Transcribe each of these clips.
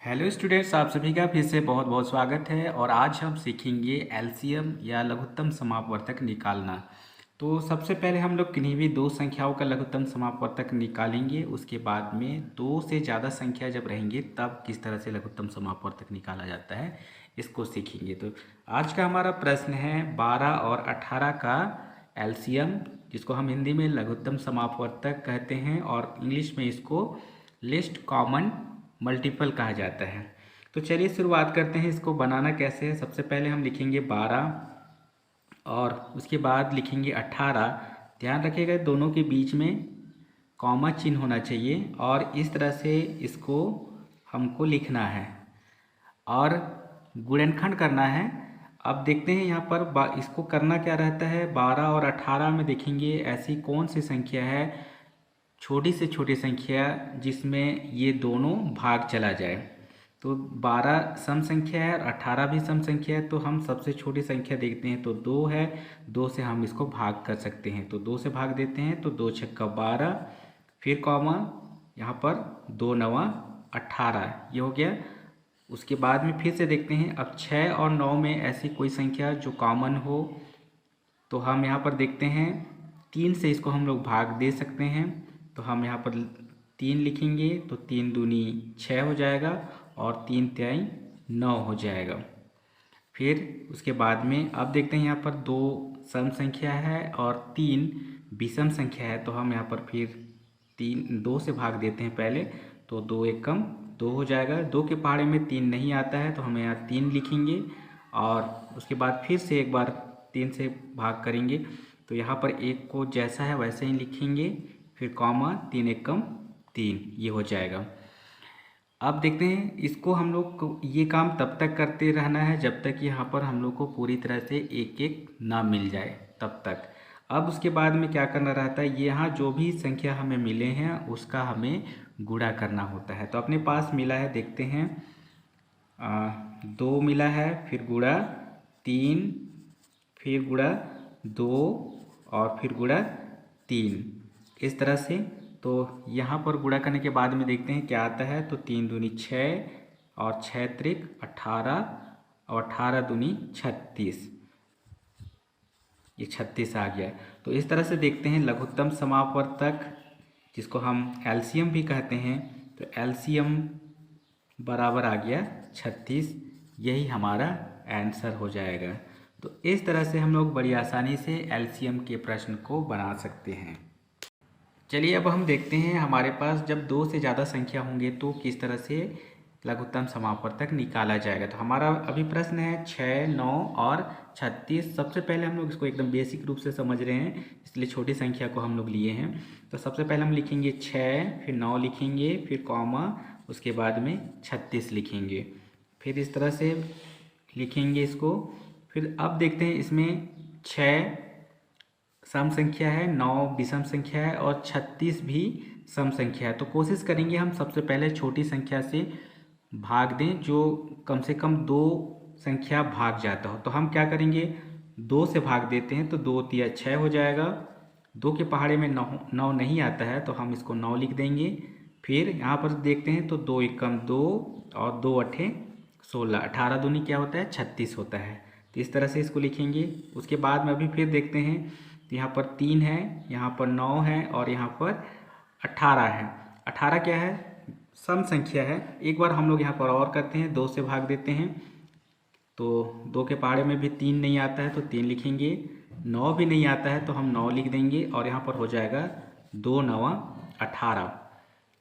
Hello students, आप सभी का फिर से बहुत बहुत स्वागत है। और आज हम सीखेंगे एलसीएम या लघुत्तम समापवर्तक निकालना। तो सबसे पहले हम लोग किन्हीं भी दो संख्याओं का लघुत्तम समापवर्तक निकालेंगे। उसके बाद में दो से ज़्यादा संख्या जब रहेंगे तब किस तरह से लघुत्तम समापवर्तक निकाला जाता है, इसको सीखेंगे। तो आज का हमारा प्रश्न है 12 और 18 का एलसीएम, जिसको हम हिंदी में लघुत्तम समापवर्तक कहते हैं और इंग्लिश में इसको लिस्ट कॉमन मल्टीपल कहा जाता है। तो चलिए शुरुआत करते हैं। इसको बनाना कैसे है। सबसे पहले हम लिखेंगे 12 और उसके बाद लिखेंगे 18। ध्यान रखिएगा दोनों के बीच में कॉमा चिन्ह होना चाहिए और इस तरह से इसको हमको लिखना है और गुणनखंड करना है। अब देखते हैं यहाँ पर इसको करना क्या रहता है। 12 और 18 में देखेंगे ऐसी कौन सी संख्या है, छोटी से छोटी संख्या जिसमें ये दोनों भाग चला जाए। तो 12 सम संख्या है और 18 भी सम संख्या है। तो हम सबसे छोटी संख्या देखते हैं तो 2 है। 2 से हम इसको भाग कर सकते हैं, तो 2 से भाग देते हैं तो 2 छक्का 12, फिर कॉमा यहाँ पर 2 नवा 18, ये हो गया। उसके बाद में फिर से देखते हैं। अब 6 और 9 में ऐसी कोई संख्या जो कॉमन हो, तो हम यहाँ पर देखते हैं 3 से इसको हम लोग भाग दे सकते हैं। तो हम यहाँ पर 3 लिखेंगे तो 3 दूनी 6 हो जाएगा और 3 तिहाई 9 हो जाएगा। फिर उसके बाद में अब देखते हैं यहाँ पर 2 सम संख्या है और 3 विषम संख्या है। तो हम यहाँ पर फिर 2 से भाग देते हैं पहले, तो 2 एकम 2 हो जाएगा। 2 के पहाड़े में 3 नहीं आता है तो हम यहाँ 3 लिखेंगे और उसके बाद फिर से एक बार 3 से भाग करेंगे। तो यहाँ पर 1 को जैसा है वैसे ही लिखेंगे, फिर कॉमा 3 एकम 3, ये हो जाएगा। अब देखते हैं इसको हम लोग को ये काम तब तक करते रहना है जब तक यहाँ पर हम लोग को पूरी तरह से एक एक ना मिल जाए, तब तक। अब उसके बाद में क्या करना रहता है, ये यहाँ जो भी संख्या हमें मिले हैं उसका हमें गुणा करना होता है। तो अपने पास मिला है, देखते हैं 2 मिला है, फिर गुणा 3, फिर गुणा 2 और फिर गुणा 3, इस तरह से। तो यहाँ पर गुणा करने के बाद में देखते हैं क्या आता है। तो 3 दूनी 6 और 6 त्रिक 18 और 18 दूनी 36, ये 36 आ गया। तो इस तरह से देखते हैं लघुत्तम समापवर्तक, जिसको हम एलसीएम भी कहते हैं। तो एलसीएम बराबर आ गया 36, यही हमारा आंसर हो जाएगा। तो इस तरह से हम लोग बड़ी आसानी से एलसीएम के प्रश्न को बना सकते हैं। चलिए अब हम देखते हैं हमारे पास जब 2 से ज़्यादा संख्या होंगे तो किस तरह से लघुत्तम समापवर्तक निकाला जाएगा। तो हमारा अभी प्रश्न है 6, 9 और 36। सबसे पहले हम लोग इसको एकदम बेसिक रूप से समझ रहे हैं, इसलिए छोटी संख्या को हम लोग लिए हैं। तो सबसे पहले हम लिखेंगे 6, फिर 9 लिखेंगे, फिर कॉमा, उसके बाद में 36 लिखेंगे, फिर इस तरह से लिखेंगे इसको। फिर अब देखते हैं इसमें 6 सम संख्या है, 9 विषम संख्या है और 36 भी सम संख्या है। तो कोशिश करेंगे हम सबसे पहले छोटी संख्या से भाग दें जो कम से कम 2 संख्या भाग जाता हो। तो हम क्या करेंगे, 2 से भाग देते हैं तो 2 तिया 6 हो जाएगा। 2 के पहाड़े में 9 नहीं आता है तो हम इसको 9 लिख देंगे। फिर यहाँ पर देखते हैं तो 2 एकम 2 और 2 अठे 16, 18 दूनी क्या होता है 36 होता है। तो इस तरह से इसको लिखेंगे। उसके बाद में अभी फिर देखते हैं, तो यहाँ पर 3 है, यहाँ पर 9 है और यहाँ पर 18 है। 18 क्या है, सम संख्या है। एक बार हम लोग यहाँ पर और करते हैं, 2 से भाग देते हैं तो 2 के पहाड़े में भी 3 नहीं आता है तो 3 लिखेंगे। 9 भी नहीं आता है तो हम 9 लिख देंगे और यहाँ पर हो जाएगा 2 नवा 18।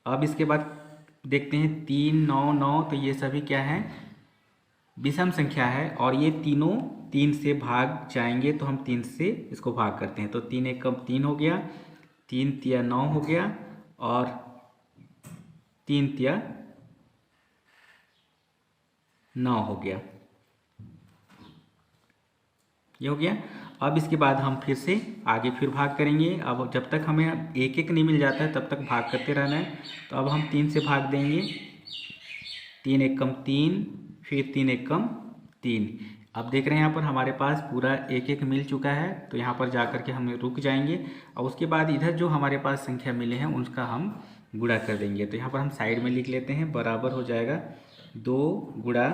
अब इसके बाद देखते हैं 3, 9, 9, तो ये सभी क्या है, विषम संख्या है और ये तीनों 3 से भाग जाएंगे। तो हम 3 से इसको भाग करते हैं तो 3 एकम 3 हो गया, 3 तिया 9 हो गया और 3 तिया 9 हो गया, ये हो गया। अब इसके बाद हम फिर से आगे फिर भाग करेंगे। अब जब तक हमें एक एक नहीं मिल जाता है तब तक भाग करते रहना है। तो अब हम 3 से भाग देंगे, 3 एकम 3, फिर 3 एकम 3। अब देख रहे हैं यहाँ पर हमारे पास पूरा एक एक मिल चुका है। तो यहाँ पर जा कर के हम रुक जाएंगे और उसके बाद इधर जो हमारे पास संख्या मिले हैं उसका हम गुणा कर देंगे। तो यहाँ पर हम साइड में लिख लेते हैं, बराबर हो जाएगा 2 गुणा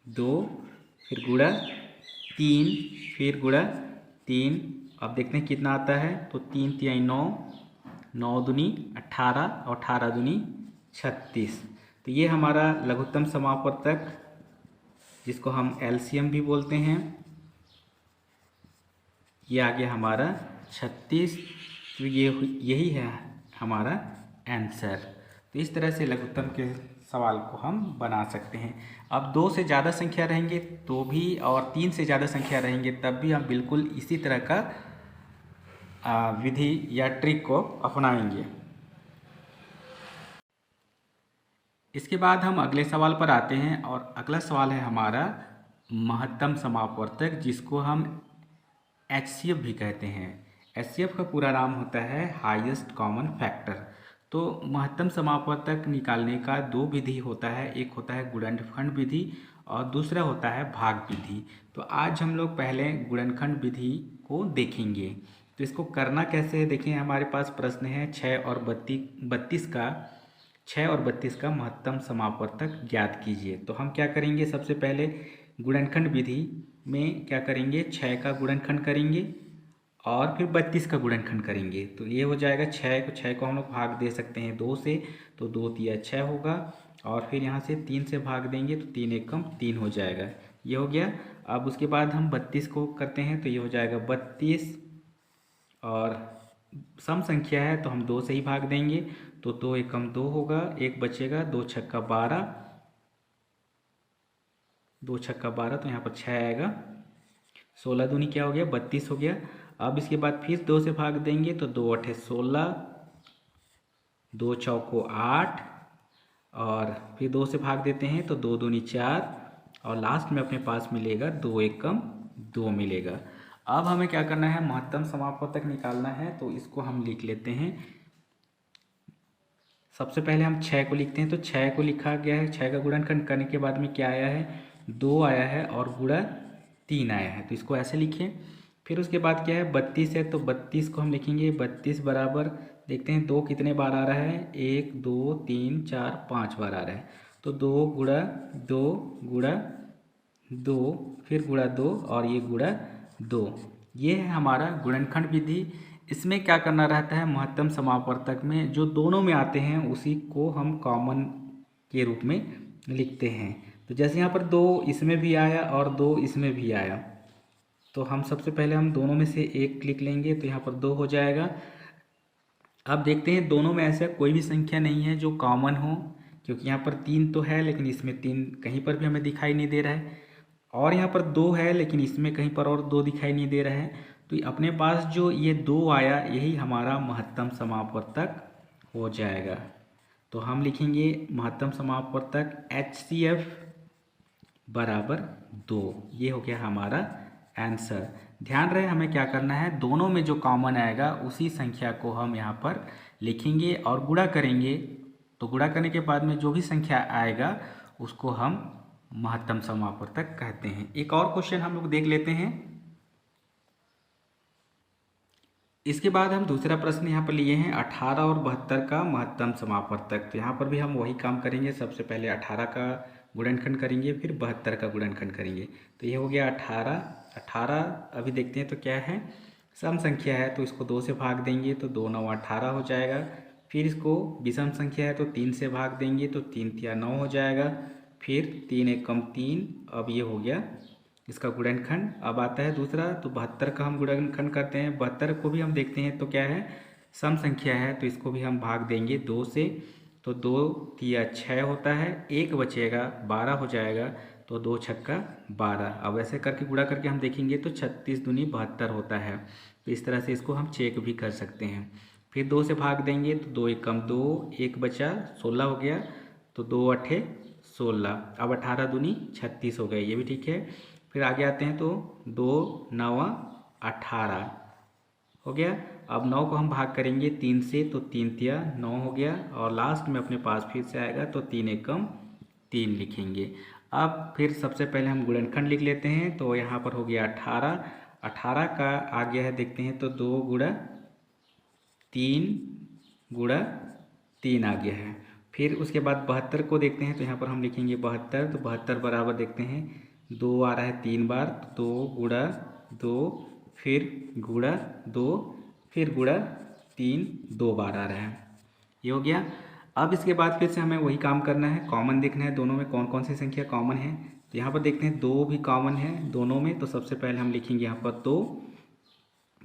2, फिर गुणा 3, फिर गुणा 3। अब देखते हैं कितना आता है, तो 3 तिहाई 9, 9 दूनी 18 और 18 दूनी 36। तो ये हमारा लघुत्तम समापवर्तक, जिसको हम एलसीएम भी बोलते हैं, ये आ गया हमारा 36। तो ये यही है हमारा आंसर। तो इस तरह से लघुत्तम के सवाल को हम बना सकते हैं। अब 2 से ज़्यादा संख्या रहेंगे तो भी, और 3 से ज़्यादा संख्या रहेंगे तब भी हम बिल्कुल इसी तरह का विधि या ट्रिक को अपनाएंगे। इसके बाद हम अगले सवाल पर आते हैं, और अगला सवाल है हमारा महत्तम समापवर्तक, जिसको हम HCF भी कहते हैं। HCF का पूरा नाम होता है हाईएस्ट कॉमन फैक्टर। तो महत्तम समापवर्तक निकालने का 2 विधि होता है, एक होता है गुणनखंड विधि और दूसरा होता है भाग विधि। तो आज हम लोग पहले गुणनखंड विधि को देखेंगे। तो इसको करना कैसे है, देखिए हमारे पास प्रश्न है 6 और 32 का महत्तम समापवर्तक ज्ञात कीजिए। तो हम क्या करेंगे, सबसे पहले गुणनखंड विधि में क्या करेंगे, 6 का गुणनखंड करेंगे और फिर 32 का गुणनखंड करेंगे। तो ये हो जाएगा 6 को हम लोग भाग दे सकते हैं 2 से, तो 2 तिया 6 होगा, और फिर यहाँ से 3 से भाग देंगे तो 3 एकम 3 हो जाएगा, ये हो गया। अब उसके बाद हम 32 को करते हैं, तो ये हो जाएगा 32, और सम संख्या है तो हम 2 से ही भाग देंगे, तो 2 एकम 2 होगा, एक बचेगा, 2 छक्का 12, 2 छक्का 12, तो यहाँ पर 6 आएगा, 16 दूनी क्या हो गया, 32 हो गया। अब इसके बाद फिर 2 से भाग देंगे, तो 2 अठे 16, 2 चौको 8, और फिर 2 से भाग देते हैं तो 2 दूनी 4, और लास्ट में अपने पास मिलेगा 2 एकम 2 मिलेगा। अब हमें क्या करना है, महत्तम समापवर्तक निकालना है, तो इसको हम लिख लेते हैं। सबसे पहले हम 6 को लिखते हैं, तो 6 को लिखा गया है, 6 का गुणनखंड करने के बाद में क्या आया है, 2 आया है और गुणा 3 आया है, तो इसको ऐसे लिखें। फिर उसके बाद क्या है, 32 है, तो 32 को हम लिखेंगे 32 बराबर, देखते हैं 2 कितने बार आ रहा है, 1 2 3 4 5 बार आ रहा है, तो 2 गुणा 2 गुणा 2, फिर गुणा 2 और ये गुणा 2, ये है हमारा गुणनखंड विधि। इसमें क्या करना रहता है, महत्तम समापवर्तक में जो दोनों में आते हैं उसी को हम कॉमन के रूप में लिखते हैं। तो जैसे यहाँ पर 2 इसमें भी आया और 2 इसमें भी आया, तो हम सबसे पहले हम दोनों में से एक लिख लेंगे, तो यहाँ पर 2 हो जाएगा। अब देखते हैं दोनों में ऐसा कोई भी संख्या नहीं है जो कॉमन हो, क्योंकि यहाँ पर 3 तो है लेकिन इसमें 3 कहीं पर भी हमें दिखाई नहीं दे रहा है, और यहाँ पर 2 है लेकिन इसमें कहीं पर और 2 दिखाई नहीं दे रहा है। तो अपने पास जो ये 2 आया, यही हमारा महत्तम समापवर्तक हो जाएगा। तो हम लिखेंगे महत्तम समापवर्तक HCF बराबर 2, ये हो गया हमारा आंसर। ध्यान रहे हमें क्या करना है, दोनों में जो कॉमन आएगा उसी संख्या को हम यहाँ पर लिखेंगे और गुणा करेंगे। तो गुणा करने के बाद में जो भी संख्या आएगा उसको हम महत्तम समापवर्तक कहते हैं। एक और क्वेश्चन हम लोग देख लेते हैं। इसके बाद हम दूसरा प्रश्न यहाँ पर लिए हैं 18 और 72 का महत्तम समापवर्तक। तो यहाँ पर भी हम वही काम करेंगे, सबसे पहले 18 का गुणनखंड करेंगे, फिर 72 का गुणनखंड करेंगे। तो ये हो गया 18, अभी देखते हैं तो क्या है, सम संख्या है तो इसको 2 से भाग देंगे, तो 2 9 18 हो जाएगा। फिर इसको विषम संख्या है तो 3 से भाग देंगे, तो 3 तिया 9 हो जाएगा, फिर 3 एकम 3, अब ये हो गया इसका गुणनखंड। अब आता है दूसरा, तो 72 का हम गुणनखंड करते हैं। 72 को भी हम देखते हैं तो क्या है, सम संख्या है तो इसको भी हम भाग देंगे 2 से, तो 2 तिया 6 होता है, एक बचेगा 12 हो जाएगा, तो 2 छक्का 12। अब ऐसे करके गुणा करके हम देखेंगे तो 36 दूनी 72 होता है। तो इस तरह से इसको हम चेक भी कर सकते हैं। फिर 2 से भाग देंगे तो 2 एकम 2, एक बचा 16 हो गया, तो 2 अठे 16, अब 18 दूनी 36 हो गए, ये भी ठीक है। फिर आगे आते हैं तो 2 9 18 हो गया। अब 9 को हम भाग करेंगे 3 से, तो 3 तिया 9 हो गया, और लास्ट में अपने पास फिर से आएगा तो 3 एकम 3 लिखेंगे। अब फिर सबसे पहले हम गुणनखंड लिख लेते हैं, तो यहाँ पर हो गया 18 का आ गया है, देखते हैं तो 2 गुणा 3 गुणा 3 आ गया है। फिर उसके बाद 72 को देखते हैं, तो यहाँ पर हम लिखेंगे 72। तो 72 बराबर देखते हैं 2 आ रहा है 3 बार, तो 2 गुणा 2 फिर गुणा 2 फिर गुणा 3, 2 बार आ रहा है। ये हो गया। अब इसके बाद फिर से हमें वही काम करना है, कॉमन देखना है दोनों में कौन कौन सी संख्या कॉमन है। तो यहाँ पर देखते हैं 2 भी कॉमन है दोनों में, तो सबसे पहले हम लिखेंगे यहाँ पर 2,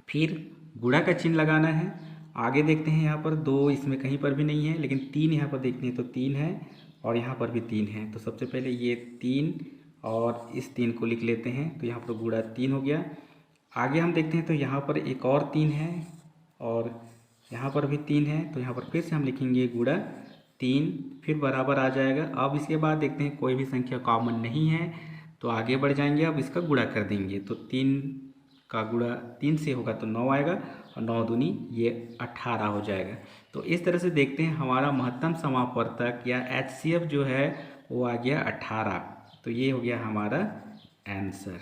फिर गुणा का चिन्ह लगाना है। आगे देखते हैं यहाँ पर 2 इसमें कहीं पर भी नहीं है, लेकिन 3 यहाँ पर देखते हैं तो 3 है और यहाँ पर भी 3 है। तो सबसे पहले ये 3 और इस 3 को लिख लेते हैं, तो यहाँ पर गुणा 3 हो गया। आगे हम देखते हैं तो यहाँ पर एक और 3 है और यहाँ पर भी 3 है, तो यहाँ पर फिर से हम लिखेंगे गुणा 3, फिर बराबर आ जाएगा। अब इसके बाद देखते हैं कोई भी संख्या कॉमन नहीं है, तो आगे बढ़ जाएंगे, अब इसका गुणा कर देंगे। तो 3 का गुणा 3 से होगा तो 9 आएगा और 9 दूनी ये 18 हो जाएगा। तो इस तरह से देखते हैं हमारा महत्तम समापवर्तक या HCF जो है वो आ गया 18। तो ये हो गया हमारा आंसर।